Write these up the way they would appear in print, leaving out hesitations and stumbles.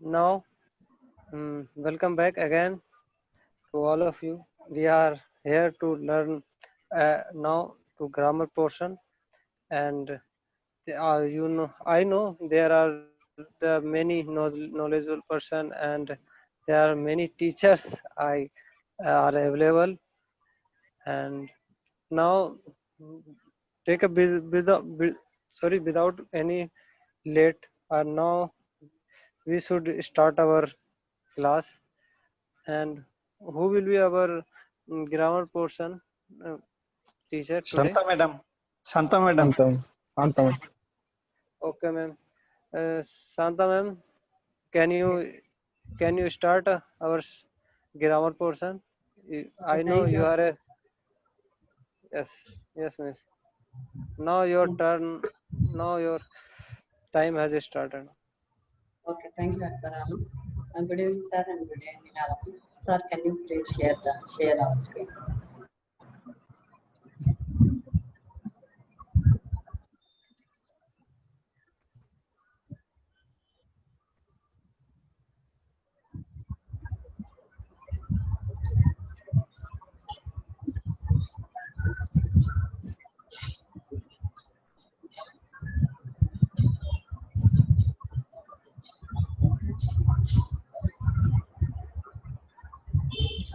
Now, welcome back again to all of you. We are here to learn now to grammar portion, and I know there are many knowledgeable person, and there are many teachers I are available. And now, take a without any late. Now we should start our class. And who will be our grammar portion uh, teacher today? Shanta madam. Shanta madam. Santa. Okay, ma'am. Santa ma'am, can you start our grammar portion? I know Thank you you. are a yes, miss. Now your turn. Now your time has started. Okay, thank you, Akbar Alam. Good evening, sir, and good evening, all of you. Sir, can you please share our screen?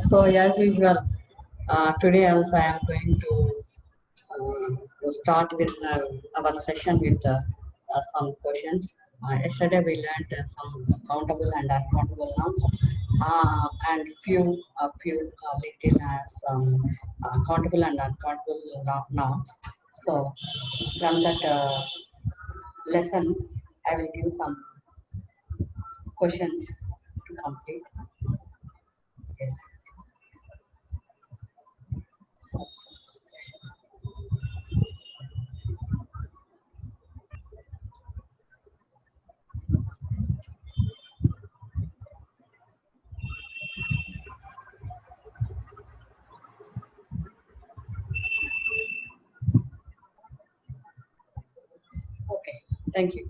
So, as usual, today also I am going to start with our session with some questions. Yesterday we learned some countable and uncountable nouns, and few little some countable and uncountable nouns. So, from that lesson, I will give some questions to complete. Yes. So. Okay, thank you.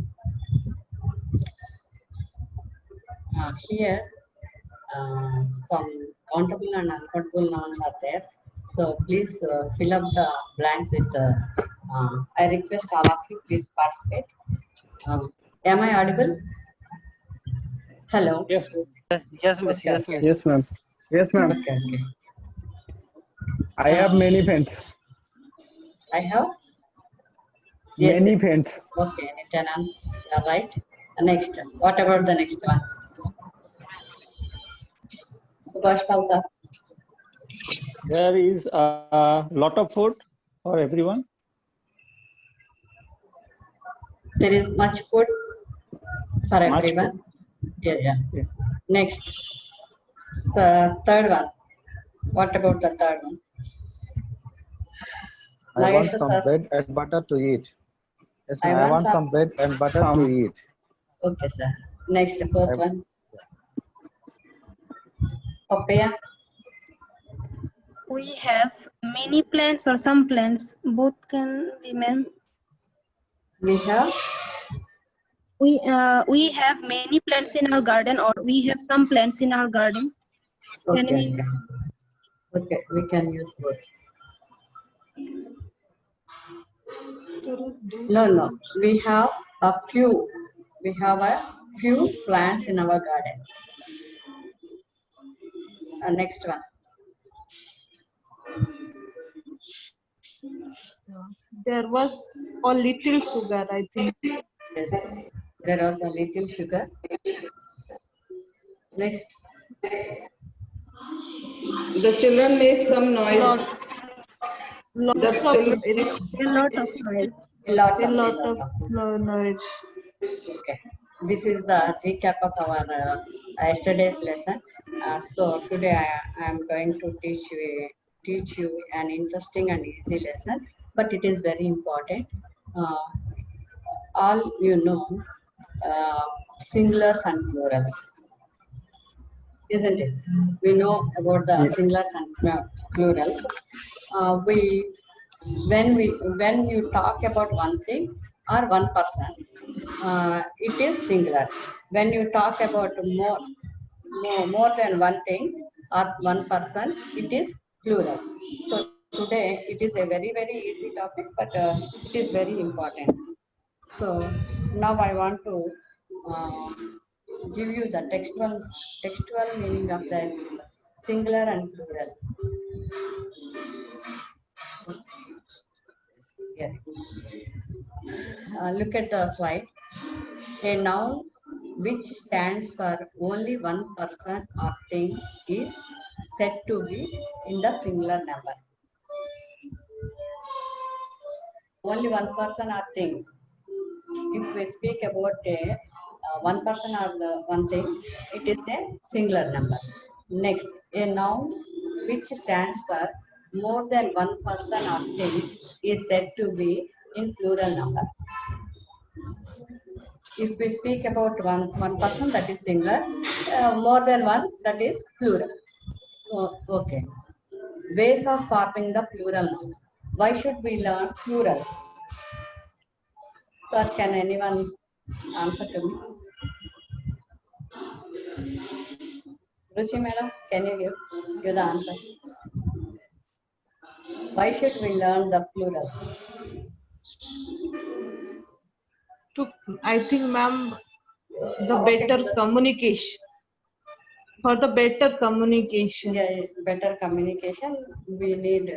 Here, some countable and uncountable nouns are there. So please fill up the blanks with. I request all of you please participate. Am I audible? Hello. Yes. Yes, miss. Okay, Yes, okay. miss. Yes, ma'am. Yes, ma'am. Okay, okay. I have many friends. I have. Yes, Many yes. friends. Okay, Nityanand, you are right. Next, what about the next one? Subhash Pal sir. There is a lot of food for everyone. There is much food for Much everyone. Yeah, yeah. Yeah. Next, third one. What about the third one? I want Nagesha some sir. bread and butter to eat. Yes, I ma'am. I want want some- some bread and butter to eat. Okay, sir. Next, fourth one. Papaya. We have many plants or some plants. Both can be, ma'am. We have. We have many plants in our garden, or we have some plants in our garden. Can Okay. we? Okay, we can use both. No, no. We have a few. We have a few plants in our garden. Next one. There was a little sugar, I think. Yes. There was a little sugar. Next. The children make some noise. Lots of A lot of noise. A lot of noise. Okay. This is the recap of our yesterday's lesson. So today I am going to teach you an interesting and easy lesson, but it is very important. All you know, singulars and plurals, isn't it? We know about the singulars and plurals. When you talk about one thing, or one person, it is singular. When you talk about more than one thing or one person, it is plural. So today it is a very easy topic, but it is very important. So now I want to uh, give you the textual meaning of the singular and plural. Here. Look at the slide. A noun which stands for only one person or thing is said to be in the singular number. Only one person or thing. If we speak about one person or one thing, it is a singular number. Next, a noun which stands for more than one person or thing is said to be in plural number. If we speak about one person, that is singular, more than one, that is plural. Okay. Ways of forming the plural nouns. Why should we learn plurals? Sir, can anyone answer to me? Ruchi madam, can you give the answer? Why should we learn the plurals? I think, ma'am, the Okay, better so communication. For the better communication. yeah, better communication, we need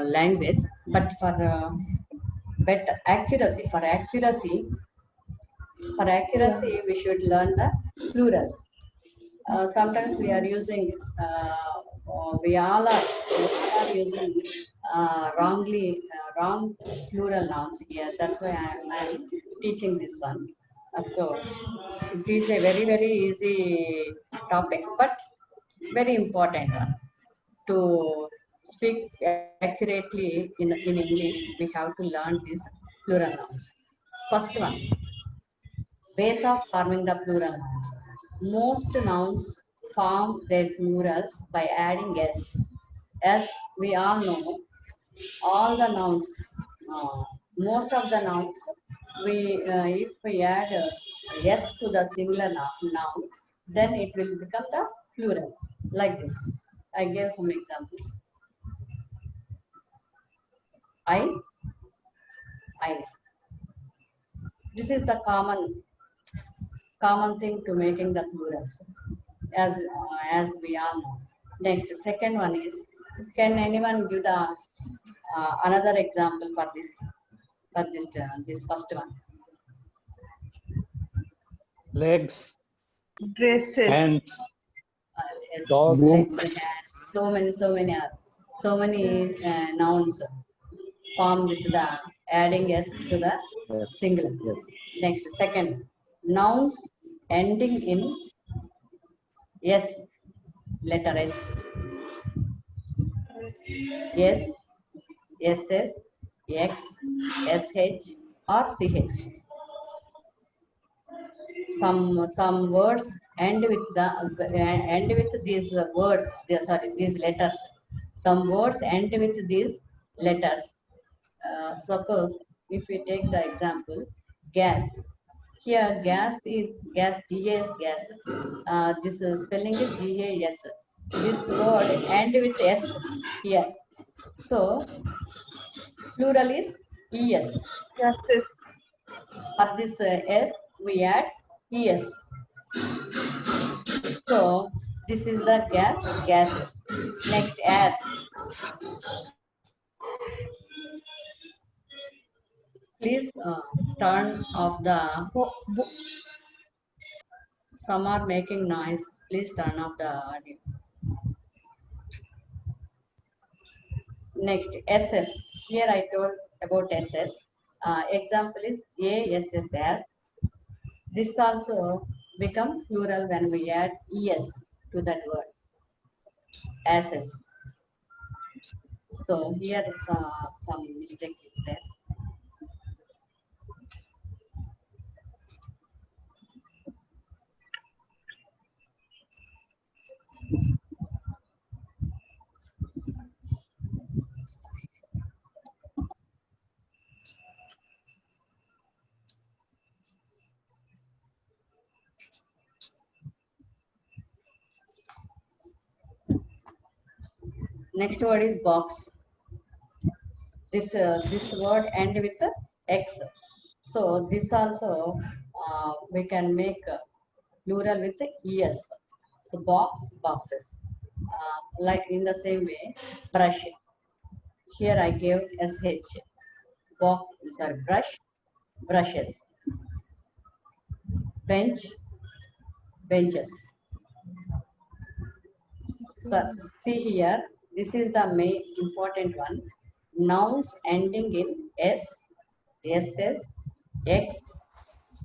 language, but for better accuracy, we should learn the plurals. Sometimes we are using, we all are using wrong plural nouns here. That's why I am teaching this one. So it is a very easy topic, but very important one. To speak accurately in English, we have to learn these plural nouns. First one, ways of forming the plural nouns. Most nouns form their plurals by adding s. As we all know, all the nouns, most of the nouns, if we add s to the singular noun, then it will become the plural, like this. I gave some examples. Eyes. This is the common thing to making the plurals, as we all know. Next, second one is, can anyone give the another example for this first one? Legs, Dresses. hands, Yes, dog, legs, hands, so many nouns formed with the adding s to the Yes. singular. Yes. Next, second, nouns ending in s, letter s, s, ss, x, sh, or ch. Some words end with these words. These letters. Some words end with these letters. Suppose if we take the example gas. Here gas is gas. Gas gas. This spelling is gas. This word end with s here. So plural is es. Gases. For this s we add es. So this is the gases. Next, as. Please turn off the. Some are making noise. Please turn off the audio. Next, SS. Here I told about SS. Example is ASSS. This also become plural when we add es to that word. SS. So here is some mistake is there. Next word is box. This word end with X. So this also we can make plural with ES. So box, boxes. Like in the same way, brush. Here I gave SH. Box, sorry, brush, brushes. Bench, benches. So see here, this is the main important one. Nouns ending in S, SS, X,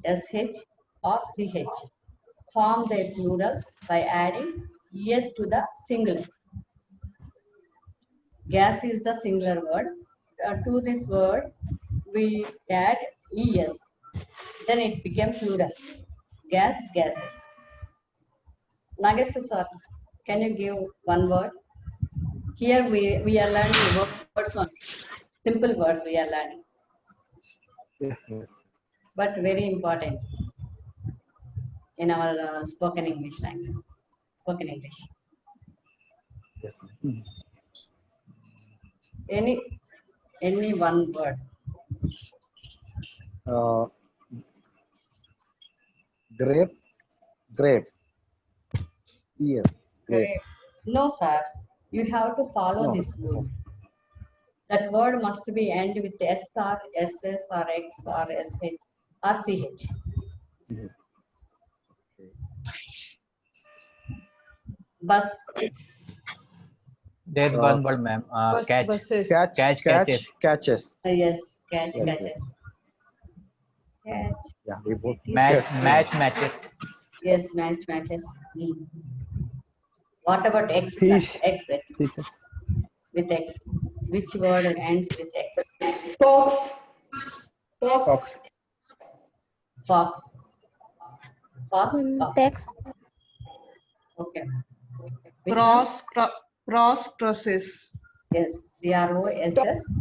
SH or CH form their plurals by adding ES to the singular. Gas is the singular word. To this word, we add ES. Then it became plural. Gas, gases. Nagesh sir, can you give one word? Here we are learning words only. Simple words we are learning. Yes, yes. But very important in our spoken English language. Spoken English. Yes, ma'am. Any one word. Grape, grapes. Yes, grapes. No, sir. You have to follow No. this rule. That word must be end with S or SS or X or SH or CH. Mhm. Bus. There's Uh, one word, ma'am. Catch. Buses. Catch, Catch, catch, catches. catches. Yes, catch, Yes, catches. yes. Catch. Yeah, we both. It is Match, a- match, matches. Yes, matches. What about X, sir? Fish. X. Fishes. With X. Which word ends with X? Fox. Fox. Fox. Fox. Fox. Fox. Text. Okay. Which one? Crosses. Yes. CROSS.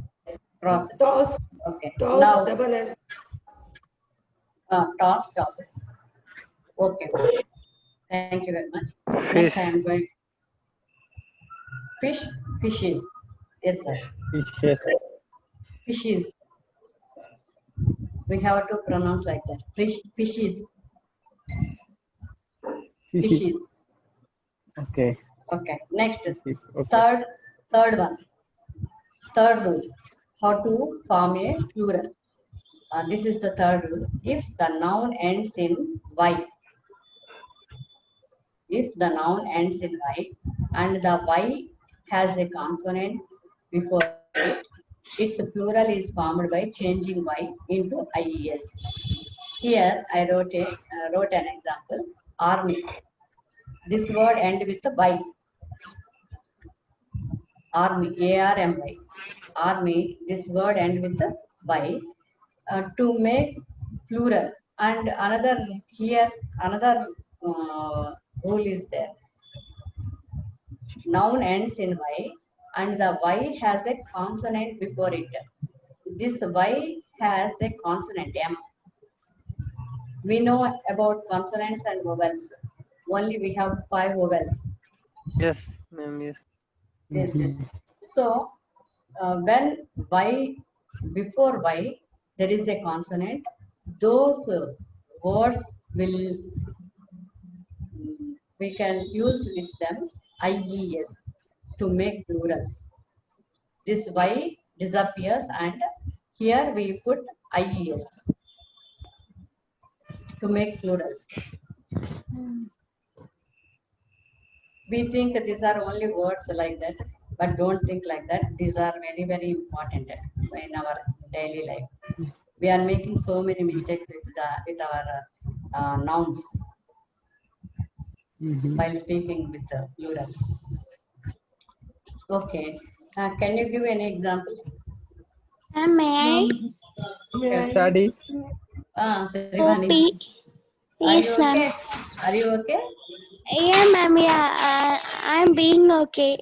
Crosses. Toss. Okay. Toss. Now, Double S. tosses. Okay. Thank you very much. Fish. Next I am going. Fish. Fishes. Yes, sir. Fishes. Fishes. We have to pronounce like that. Fishes. Fishes. Fishes. Okay. Okay. Next. Okay. Third one. Third rule. How to form a plural. This is the third rule. If the noun ends in Y. If the noun ends in Y and the Y has a consonant before it, its plural is formed by changing Y into IES. Here I wrote an example. Army. This word ends with Y. Army. ARMY. Army. This word ends with Y. To make plural. And another rule is there. Noun ends in Y and the Y has a consonant before it. This Y has a consonant M. We know about consonants and vowels. Only we have 5 vowels. Yes, ma'am. Yes. Yes. So when Y, before Y, there is a consonant, those words will, we can use with them IES to make plurals. This Y disappears and here we put IES to make plurals. We think that these are only words like that, but don't think like that. These are very, very important in our daily life. We are making so many mistakes with our nouns while speaking with the plurals. Okay. Can you give any examples? May I? Study. Srivani. Copy. Are Yes, you ma'am. okay? Are you okay? Yeah, ma'am. Yeah, I'm being okay.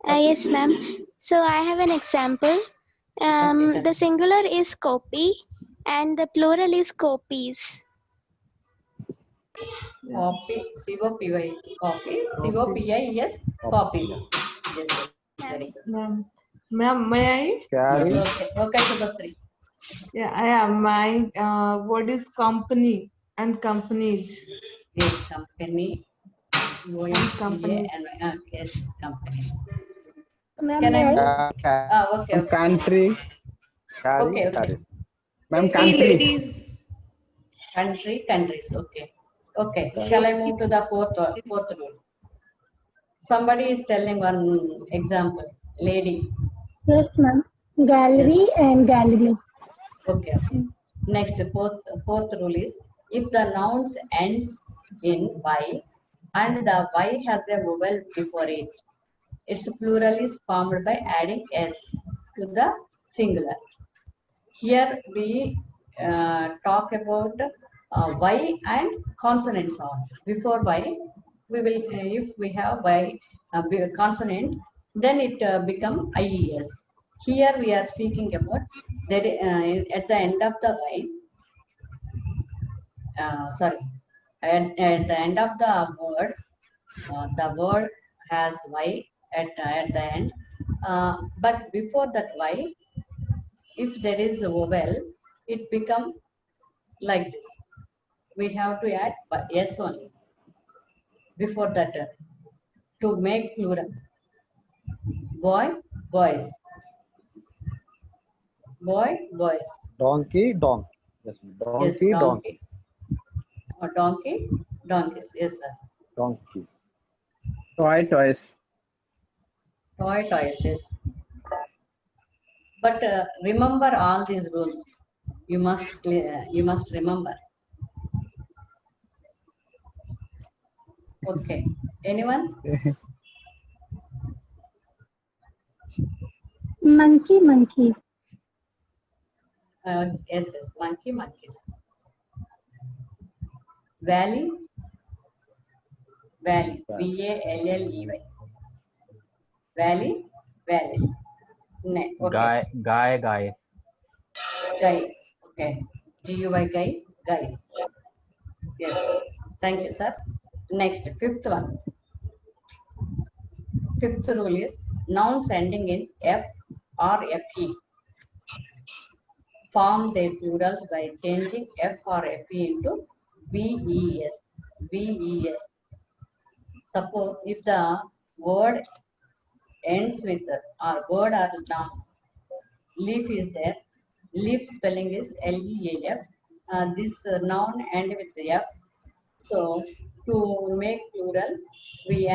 Yes, ma'am. So I have an example. Okay, The singular is copy and the plural is copies. Copy, COPY, copy, COPIES, copies. Yes, yes, very good. Ma'am, may I? Carry. Okay, okay, Shubhasri. Yeah, my what is company and companies? Yes, company, companies. and yes, companies. Ma'am, Can I may I? move? Okay, okay. Country. Carry. Okay, okay. Carries. Ma'am, Hey, country. ladies. Countries. Okay. Okay. Shall I move to the fourth rule? Somebody is telling one example. Lady. Yes, ma'am. Gallery and gallery. Okay, okay. Next, fourth rule is if the nouns ends in y and the y has a vowel before it, its plural is formed by adding s to the singular. Here we talk about y and consonant sound. Before y, we will if we have y consonant, then it become ies. Here we are speaking about that at the end of the y. Sorry, at the end of the word has y at the end. But before that y, if there is a vowel, it become like this. We have to add s only before that to make plural. Boy, boys. Boy, boys. Donkey. Donkey. Yes. Ma'am. Yes, Donkey. donkey. Donkeys. Or donkey, donkeys. Yes, sir. Donkeys. Toy, toys. Toy, toys. Yes. But remember all these rules. You must remember. Okay. Anyone? Monkey, monkey. Yes, yes. Monkey, monkeys. Valley, valley. VALLEY. Valley, valleys. Okay. Guys. Guy. Okay. GUI guy, guys. Yes. Thank you, sir. Next, fifth one. Fifth rule is nouns ending in F or FE form their plurals by changing F or FE into VES. VES. Suppose if the word ends with or word or noun, leaf is there. Leaf spelling is LEAF. This noun end with F. So to make plural, we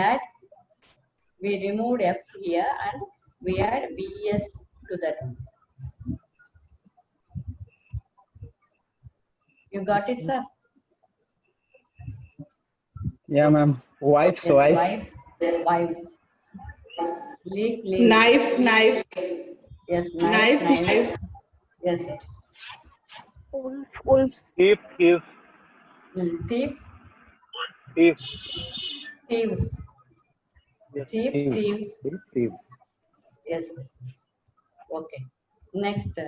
removed F here and we add VES to that. You got it, sir? Yeah, ma'am. Wives, Yes, wives. wives. Leaf. Knife. Yes, knife. Knife. Yes. Wolves. If Thief. if Thieves. Thief, thieves. Thieves. Yes. Okay. Next,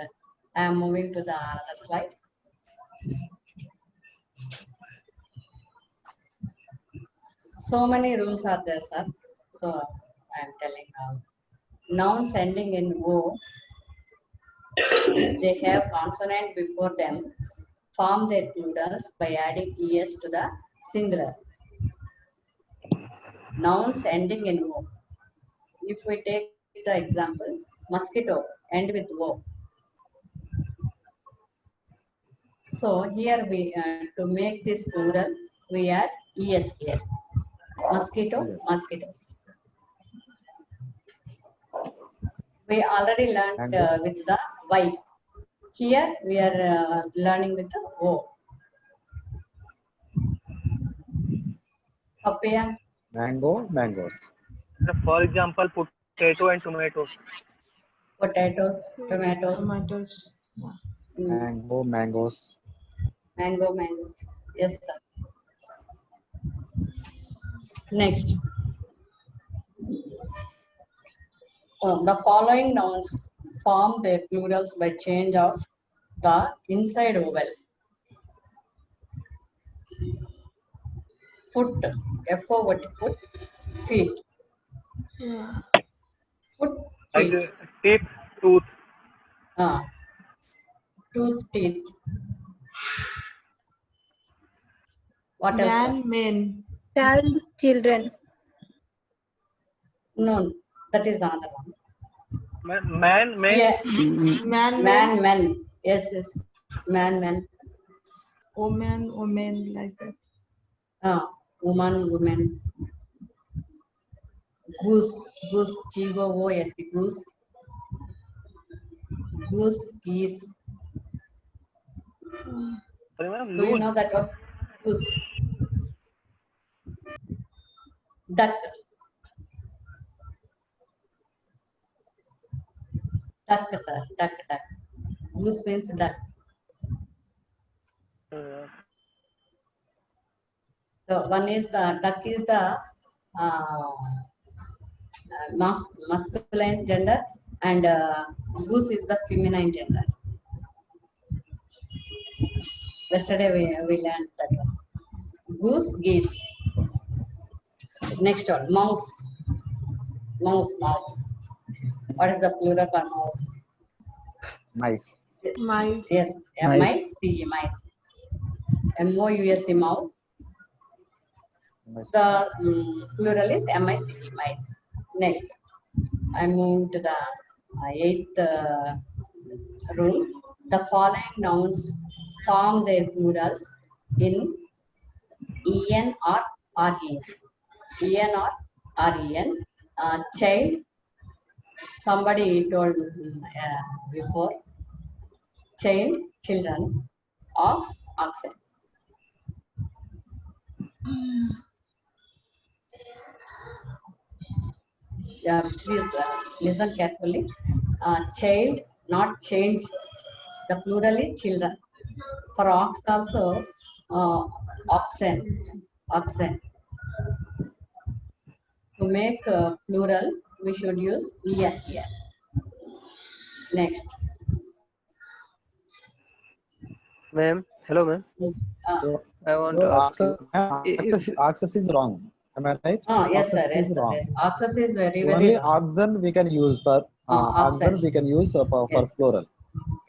I am moving to the other slide. So many rules are there, sir. So I am telling now. Nouns ending in O, if they have consonant before them, form their plurals by adding es to the singular. Nouns ending in O. If we take the example, mosquito end with O. So here we to make this plural, we add es here. Mosquito, Yes. mosquitoes. We already learned with the Y. Here we are learning with the O. Papaya. Mango. Mangoes. for example potato and tomato. Potatoes, tomatoes, Tomatoes. Mango. Mangoes. mangoes. Yes, sir. Next. The following nouns form their plurals by change of the inside vowel. Foot. F-O-O-T, foot. Feet. Yeah. Foot, Like feet. teeth, tooth. Tooth, teeth. What else? Man, Sir? men. Child, children. No, that is another one. Man, Yeah, Man, men. man, men. Yes, yes. Man, men. Woman, women, like that. Woman, woman. Goose, goose, G-O-O-S, goose. Goose, geese. sorry ma'am, Do you lose. know that word? Goose. Duck. Duck, sir. Duck, duck. Goose means duck. So one is the duck is the masculine gender, and goose is the feminine gender. Yesterday we learned that one. Goose, geese. Next one, mouse. Mouse, mouse. What is the plural for mouse? Mice. Mice. Yes, Mice. M-I-C-E, mice. M-O-U-S-E, mouse. Mice. The plural is M-I-C-E, mice. Next, I move to the eighth rule. The following nouns form their plurals in en or ren. En or ren. Child, somebody told before. Child, children. Ox, oxen. Please listen carefully. Child, not childs. The plural is children. For ox also, oxen. Oxen. To make plural, we should use ear here. Next. Ma'am, hello ma'am. So, I want to ask you. access is wrong. Am I right? Yes, sir. Access Yes, is sir. wrong. Yes. Oxus is very, Only very wrong. oxen we can use for oxen. oxen we can use for Yes. plural.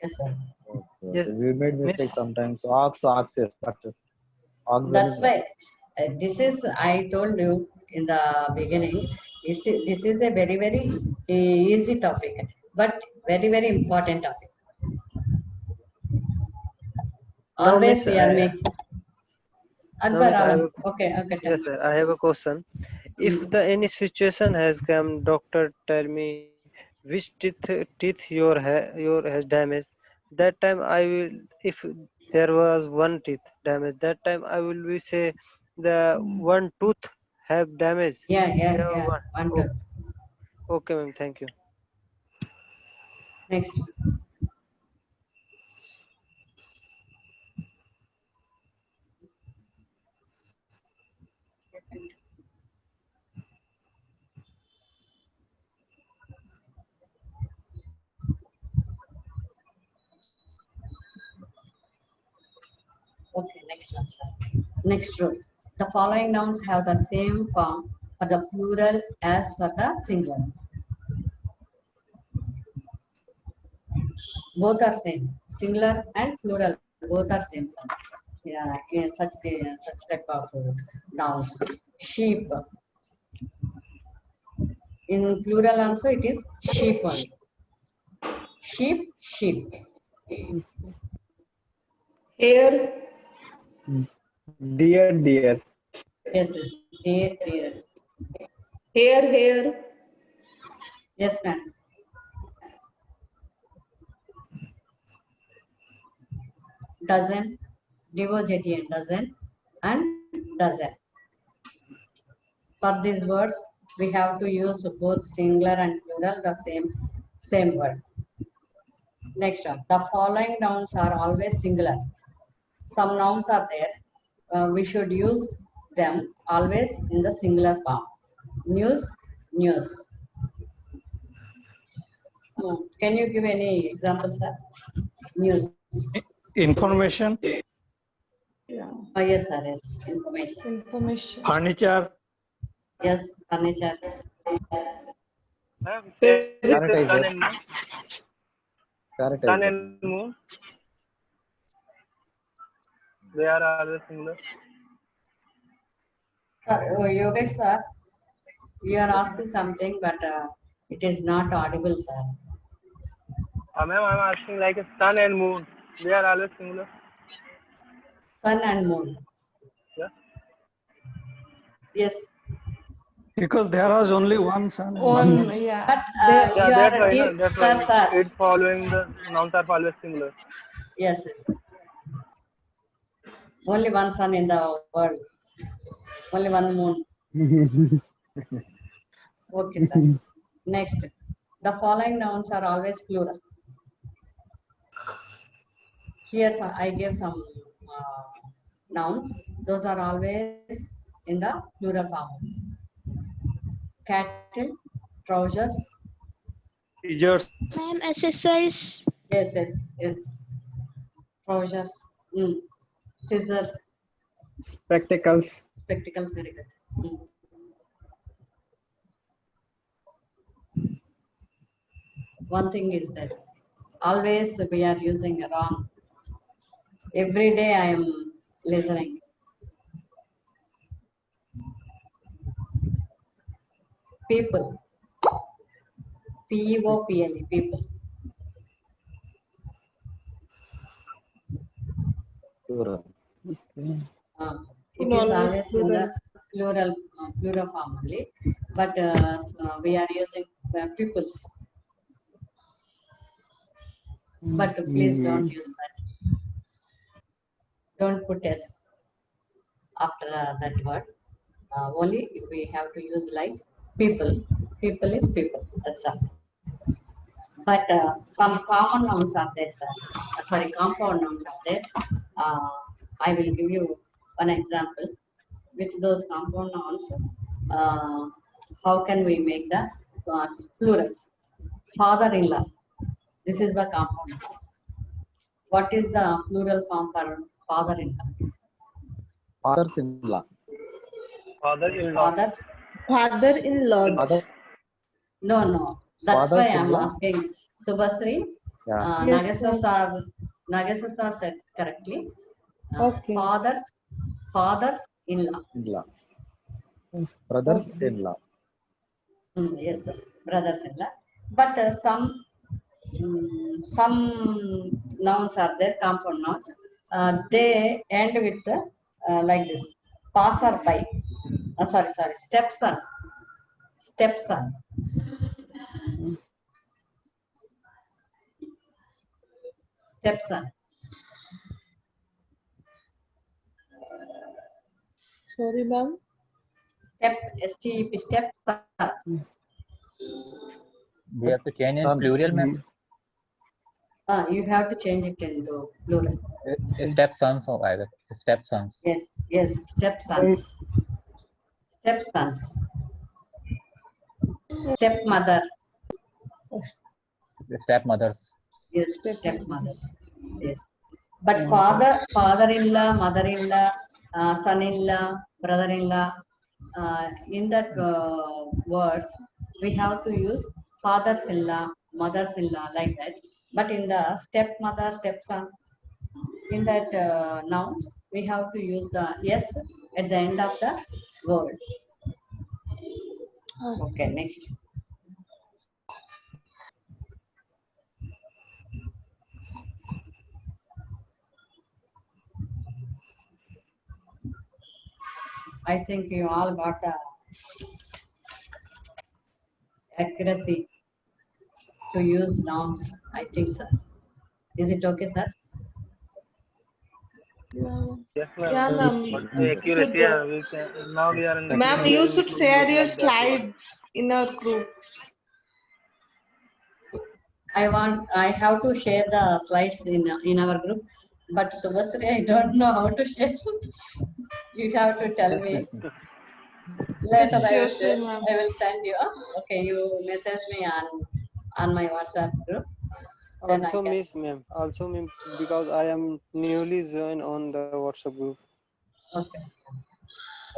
Yes, sir. Okay. Yes, We made mistakes miss. sometimes. Ox, oxes, but oxen That's is why this is, I told you in the beginning, this is a very, very easy topic, but very, very important topic. Now, Always miss, we are making. Akbar miss, I have Alam. a, Okay, okay. Tell yes, me. sir. I have a question. If the any situation has come, doctor tell me which teeth your has damaged. That time I will, if there was one teeth damaged, that time I will be say the one tooth have damaged. Yeah, yeah, Yeah, yeah. one. One, Oh, two. okay, ma'am. Thank you. Next. Okay, next one, sir. Next rule. The following nouns have the same form for the plural as for the singular. Both are same. Singular and plural, both are same. Sir. Yeah, such type of nouns. Sheep. In plural also it is sheep only. Sheep, sheep. Hair. Dear, dear. Yes, yes. Deer, deer. Hair, hair. Yes, ma'am. Dozen, devotedien, dozen, and dozen. For these words, we have to use both singular and plural, the same word. Next one. The following nouns are always singular. Some nouns are there. We should use them always in the singular form. News, news. Can you give any examples, sir? News. Information. Yeah. Oh, yes, sir. Yes. Information. Information. Furniture. Yes, furniture. Ma'am, there is a sun Sanitizer. and moon. Sun Sanitizer. and moon. They are always singular. Yogesh sir, you are asking something, but it is not audible, sir. Ma'am, I'm asking like a sun and moon. They are always singular. Sun and moon. Yeah. Yes, Because there is only one sun. and one moon. One, yeah. but There- Yeah, you that's are why. deep, That's sir, why. sir. It's following the nouns are always singular. Yes, yes. Only one sun in the world. Only one moon. Okay, sir. Next, the following nouns are always plural. Here I gave some nouns. Those are always in the plural form. Cattle, trousers. Scissors. Ma'am, accessories. Yes, yes, yes. Trousers. Scissors. Spectacles. Spectacles. Very good. One thing is that always we are using wrong. Every day I am listening. People. P-E-O-P-L-E. People. Plural. It is Always always in the plural. plural form only, but we are using peoples. But please don't use that. Don't put S after that word. Only we have to use like people. People is people. That's all. But some common nouns are there, sir. Sorry, compound nouns are there. I will give you one example. With those compound nouns, how can we make the plurals? Father-in-law. This is the compound noun. What is the plural form for father-in-law? Fathers-in-law. Father-in-law. Fathers? Father-in-law. Father. No. That's why I'm Fathers-in-law. asking Subhasri. Yeah. Yes, Nageswar sir said correctly. Okay. Fathers-in-law. In-law. Brothers-in-law. Yes, sir. Brothers-in-law. But some nouns are there, compound nouns. They end with like this. Passer-by. Sorry. Stepson. Stepson. Stepson. Sorry, ma'am. Step. Stepson. We have to change in Son. plural, ma'am. You have to change it into plural. Stepsons, or I guess stepsons. Yes. Stepsons. Stepsons. Stepmother. Stepmothers. Yes, stepmothers. Yes. But father-in-law, mother-in-law, son-in-law, brother-in-law, in that words, we have to use fathers-in-law, mothers-in-law, like that. But in the stepmother, stepson, in that nouns, we have to use the yes at the end of the word. Okay, next. I think you all got the accuracy to use nouns. I think, sir. Is it okay, sir? Yes, Yeah, ma'am. ma'am. What's the accuracy? Yeah, we can, now we are in. Ma'am, you should share your slide in our group. I have to share the slides in our group, but Subhasri, I don't know how to share. You have to tell me. Later Sure, I will send you. Okay, you message me on my WhatsApp group. Then Also I can. miss ma'am. Also ma'am, because I am newly joined on the WhatsApp group. Okay.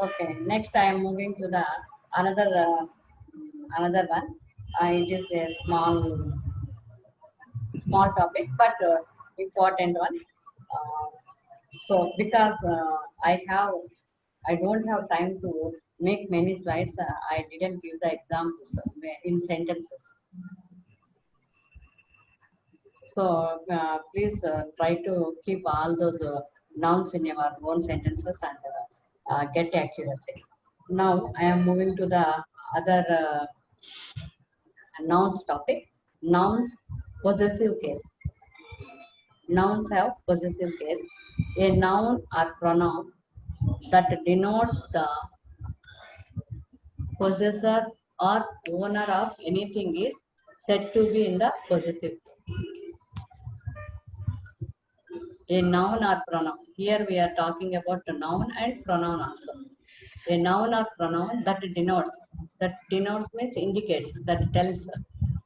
Okay. Next, I am moving to the another one. It is a small topic, but important one. So because I don't have time to make many slides. I didn't give the examples in sentences. So please try to keep all those nouns in your own sentences and get accuracy. Now I am moving to the other nouns topic. Nouns possessive case. Nouns have possessive case. A noun or pronoun that denotes the possessor or owner of anything is said to be in the possessive case. A noun or pronoun. Here we are talking about a noun and pronoun also. A noun or pronoun that denotes means indicates, that tells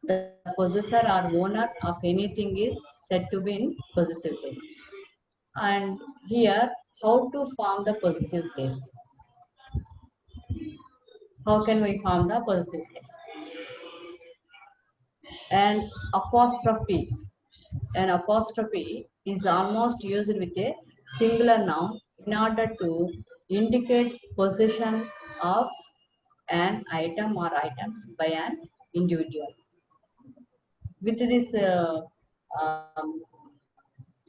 the possessor or owner of anything is said to be in possessive case. And here, how to form the possessive case? How can we form the possessive case? And apostrophe. An apostrophe is almost used with a singular noun in order to indicate possession of an item or items by an individual. With this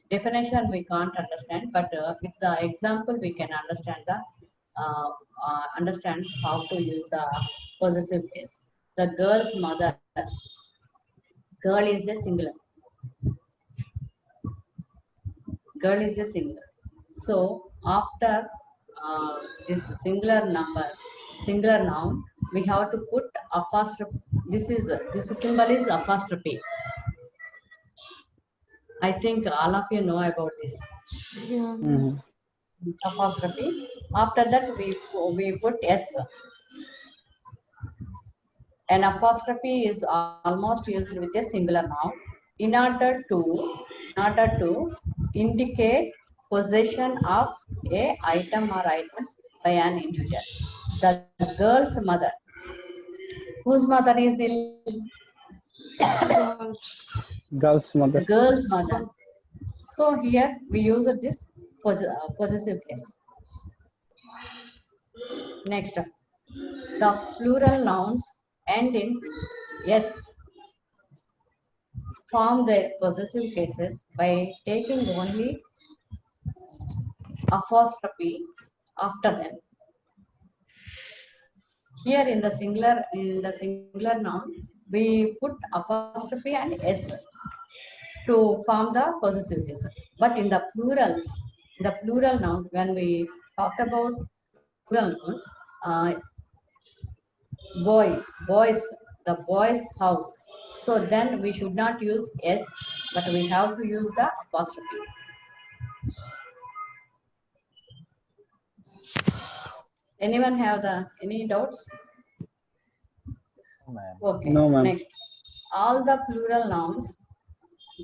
definition we can't understand, but with the example we can understand how to use the possessive case. The girl's mother. Girl is a singular. Girl is a singular. So after this singular noun, we have to put apostrophe. This symbol is apostrophe. I think all of you know about this. Yeah. Apostrophe. After that, we put S. An apostrophe is almost used with a singular noun in order to indicate possession of a item or items by an individual. The girl's mother. Whose mother is ill? Girl's mother. Girl's mother. So here we use this possessive case. Next, the plural nouns end in S form their possessive cases by taking only apostrophe after them. Here in the singular noun, we put apostrophe and S to form the possessive case. But in the plural nouns, when we talk about plural nouns, boys, the boy's house. So then we should not use S, but we have to use the apostrophe. Anyone have any doubts? Okay, No, ma'am. next. All the plural nouns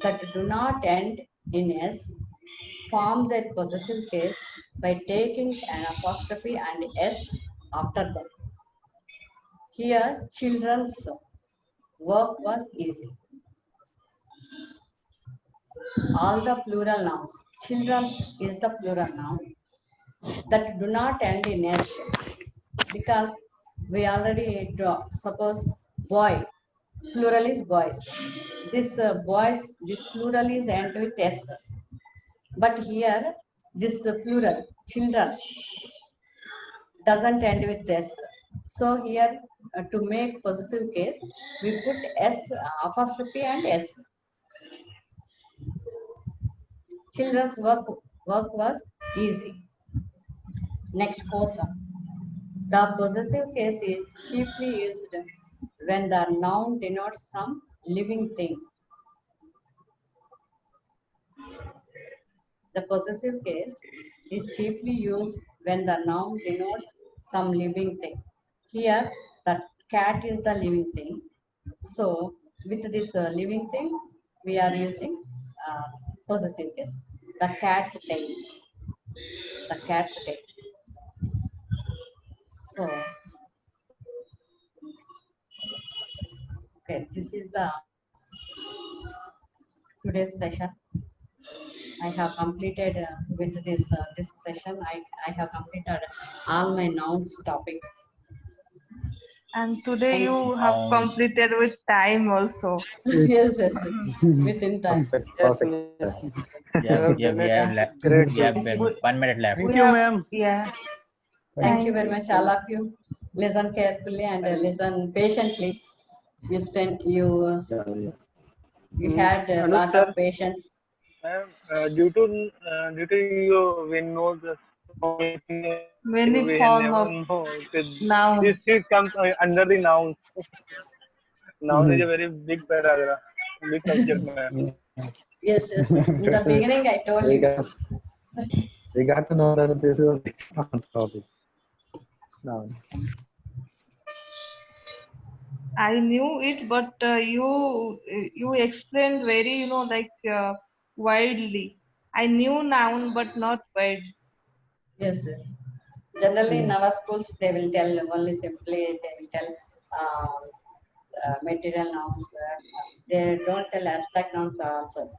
that do not end in S form their possessive case by taking an apostrophe and S after them. Here, children's work was easy. All the plural nouns. Children is the plural noun that do not end in S, because we already draw. Suppose boy, plural is boys. This this plural is end with S. But here, this plural, children, doesn't end with S. So here, to make possessive case, we put S, apostrophe and S. Children's work was easy. Next, fourth one. The possessive case is chiefly used when the noun denotes some living thing. The possessive case is chiefly used when the noun denotes some living thing. Here, the cat is the living thing. So, with this living thing, we are using possessive case. The cat's tail. The cat's tail. So, okay, this is the today's session. I have completed with this session. I have completed all my nouns topic. And today Thank you have Um, completed with time also. Yes, yes, within time. Perfect, Yes, perfect. miss. yeah, have yeah, done we it. have Great we have job. been 1 minute left. We have- Yeah. Thank you very much, all of you. Listen carefully and listen patiently. You spent Yeah, yeah. you had a Anuj lot sir. of patience. Ma'am, due to you, we know the so many things Many we form never of know. noun. This comes under the nouns. Noun is a very big paragraph, big subject, ma'am. Yes, yes. In the beginning, I told We you. got, we got to know that this is a big topic. Now, I knew it, but you explained very, like widely. I knew noun, but not wide. Yes, yes. Generally, in our schools, they will tell only simply, they will tell material nouns. They don't tell abstract nouns also.